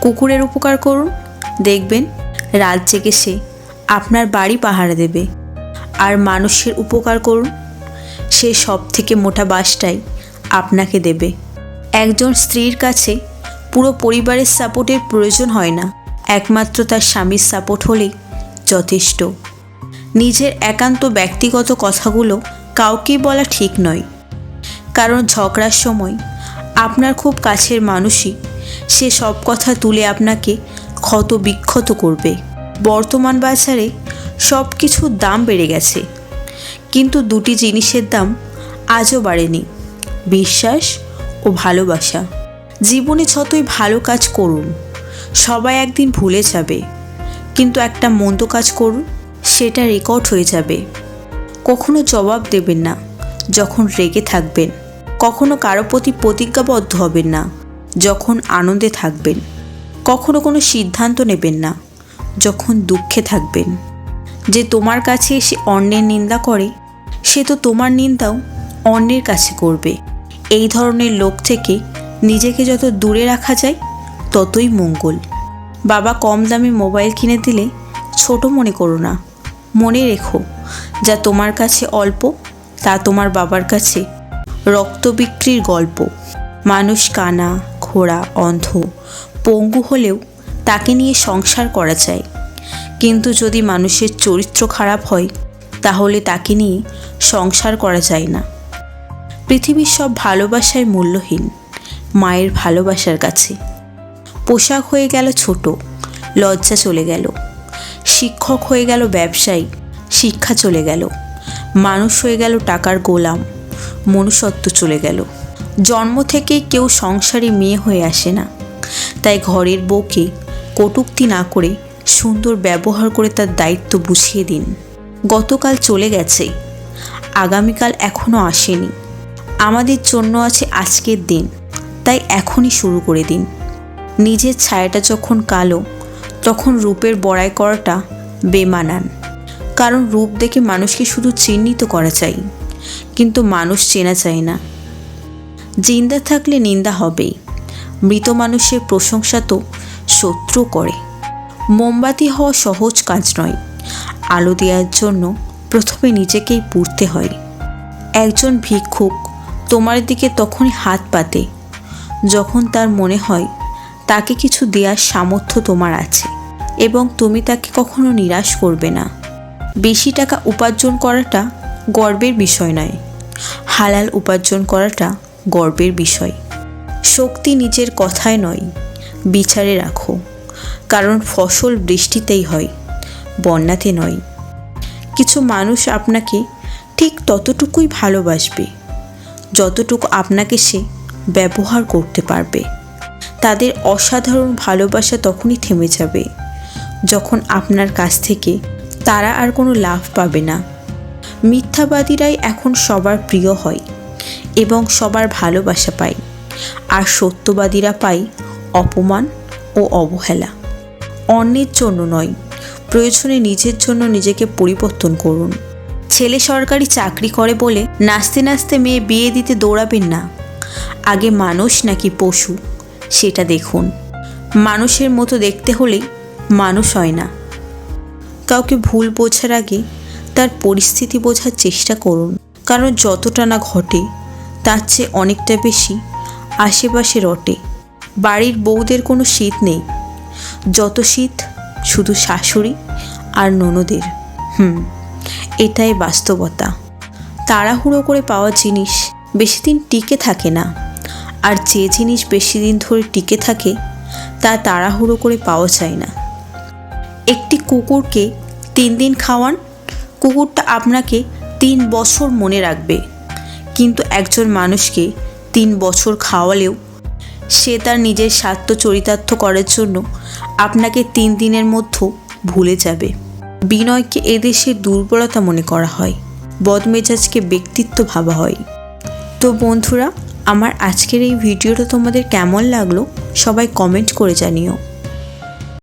কুকুরের উপকার করুন, দেখবেন রাত জেগে সে আপনার বাড়ি পাহারা দেবে। আর মানুষের উপকার করুন, সে সব থেকে মোটা বাসটাই আপনাকে দেবে। একজন স্ত্রীর কাছে পুরো পরিবারের সাপোর্টের প্রয়োজন হয় না, একমাত্র তার স্বামীর সাপোর্ট হলেই যথেষ্ট। নিজের একান্ত ব্যক্তিগত কথাগুলো কাউকেই বলা ঠিক নয়, কারণ ঝগড়ার সময় আপনার খুব কাছের মানুষই সে সব কথা তুলে আপনাকে ক্ষত বিক্ষত করবে। বর্তমান বাজারে সব কিছুর দাম বেড়ে গেছে, কিন্তু দুটি জিনিসের দাম আজও বাড়েনি, বিশ্বাস ও ভালোবাসা। জীবনে যতই ভালো কাজ করুন সবাই একদিন ভুলে যাবে, কিন্তু একটা মন্দ কাজ করুন সেটা রেকর্ড হয়ে যাবে। কখনো জবাব দেবেন না যখন রেগে থাকবেন, কখনো কারো প্রতি প্রতিজ্ঞাবদ্ধ হবেন না যখন আনন্দে থাকবেন, কখনো কোনো সিদ্ধান্ত নেবেন না যখন দুঃখে থাকবেন। যে তোমার কাছে এসে অন্যের নিন্দা করে সে তো তোমার নিন্দাও অন্যের কাছে করবে। এই ধরনের লোক থেকে নিজেকে যত দূরে রাখা যায় ততই মঙ্গল। বাবা কম দামে মোবাইল কিনে দিলে ছোট মনে করো না, মনে রেখো যা তোমার কাছে অল্প তা তোমার বাবার কাছে রক্ত বিক্রির গল্প। মানুষ কানা, খোড়া, অন্ধ, পঙ্গু হলেও তাকে নিয়ে সংসার করা যায়, কিন্তু যদি মানুষের চরিত্র খারাপ হয় তাহলে তাকে নিয়ে সংসার করা যায় না। পৃথিবীর সব ভালোবাসাই মূল্যহীন মায়ের ভালোবাসার কাছে। পোশাক হয়ে গেল ছোট, লজ্জা চলে গেল। শিক্ষক হয়ে গেল ব্যবসায়ী, শিক্ষা চলে গেল। মানুষ হয়ে গেল টাকার গোলাম, মনুষ্যত্ব চলে গেল। জন্ম থেকেই কেউ সংসারে মেয়ে হয়ে আসে না, তাই ঘরের বউকে কটূক্তি না করে সুন্দর ব্যবহার করে তার দায়িত্ব বুঝিয়ে দিন। গতকাল চলে গেছে, আগামীকাল এখনও আসেনি। আমাদের জন্য আছে আজকের দিন, তাই এখনই শুরু করে দিন। নিজের ছায়াটা যখন কালো তখন রূপের বড়াই করাটা বেমানান, কারণ রূপ দেখে মানুষকে শুধু চিহ্নিত করা চাই, কিন্তু মানুষ চেনা চায় না। জিন্দা থাকলে নিন্দা হবেই, মৃত মানুষের প্রশংসা তো শত্রু করে। মোমবাতি হওয়া সহজ কাজ নয়, আলো দেওয়ার জন্য প্রথমে নিজেকেই পুড়তে হয়। একজন ভিক্ষুক তোমার দিকে তখনই হাত পাতে যখন তার মনে হয় তাকে কিছু দেওয়ার সামর্থ্য তোমার আছে এবং তুমি তাকে কখনো নিরাশ করবে না। বেশি টাকা উপার্জন করাটা গর্বের বিষয় নয়, হালাল উপার্জন করাটা গর্বের বিষয়। শক্তি নিজের কথায় নয়, বিচারে রাখো, কারণ ফসল বৃষ্টিতেই হয়, বন্যাতে নয়। কিছু মানুষ আপনাকে ঠিক ততটুকুই ভালোবাসবে যতটুকু আপনাকে সে ব্যবহার করতে পারবে। তাদের অসাধারণ ভালোবাসা তখনই থেমে যাবে যখন আপনার কাছ থেকে তারা আর কোনো লাভ পাবে না। মিথ্যাবাদীরাই এখন সবার প্রিয় হয় এবং সবার ভালোবাসা পায়, আর সত্যবাদীরা পায় অপমান ও অবহেলা। অন্যের জন্য নয়, প্রয়োজনে নিজের জন্য নিজেকে পরিবর্তন করুন। ছেলে সরকারি চাকরি করে বলে নাচতে নাচতে মেয়ে বিয়ে দিতে দৌড়াবেন না। আগে মানুষ নাকি পশু সেটা দেখুন। মানুষের মতো দেখতে হলেই মানুষ হয় না। কাউকে ভুল বোঝার আগে তার পরিস্থিতি বোঝার চেষ্টা করুন, কারণ যতটা না ঘটে তার চেয়ে অনেকটা বেশি আশেপাশে রটে। বাড়ির বউদের কোনো শীত নেই, যত শীত শুধু শাশুড়ি আর ননদের। এটাই বাস্তবতা। তাড়াহুড়ো করে পাওয়া জিনিস বেশি দিন টিকে থাকে না, আর যে জিনিস বেশি দিন ধরে টিকে থাকে তা তাড়াহুড়ো করে পাওয়া যায় না। একটি কুকুরকে 3 দিন খাওয়ান, কুকুরটা আপনাকে 3 বছর মনে রাখবে, কিন্তু একজন মানুষকে 3 বছর খাওয়ালেও সে তার নিজের স্বার্থ চরিতার্থ করার জন্য আপনাকে 3 দিনের মধ্যে ভুলে যাবে। বিনয়কে এদেশে দুর্বলতা মনে করা হয়, বদমেজাজকে ব্যক্তিত্ব ভাবা হয়। তো বন্ধুরা, আমার আজকের এই ভিডিওটা তোমাদের কেমন লাগলো সবাই কমেন্ট করে জানিও।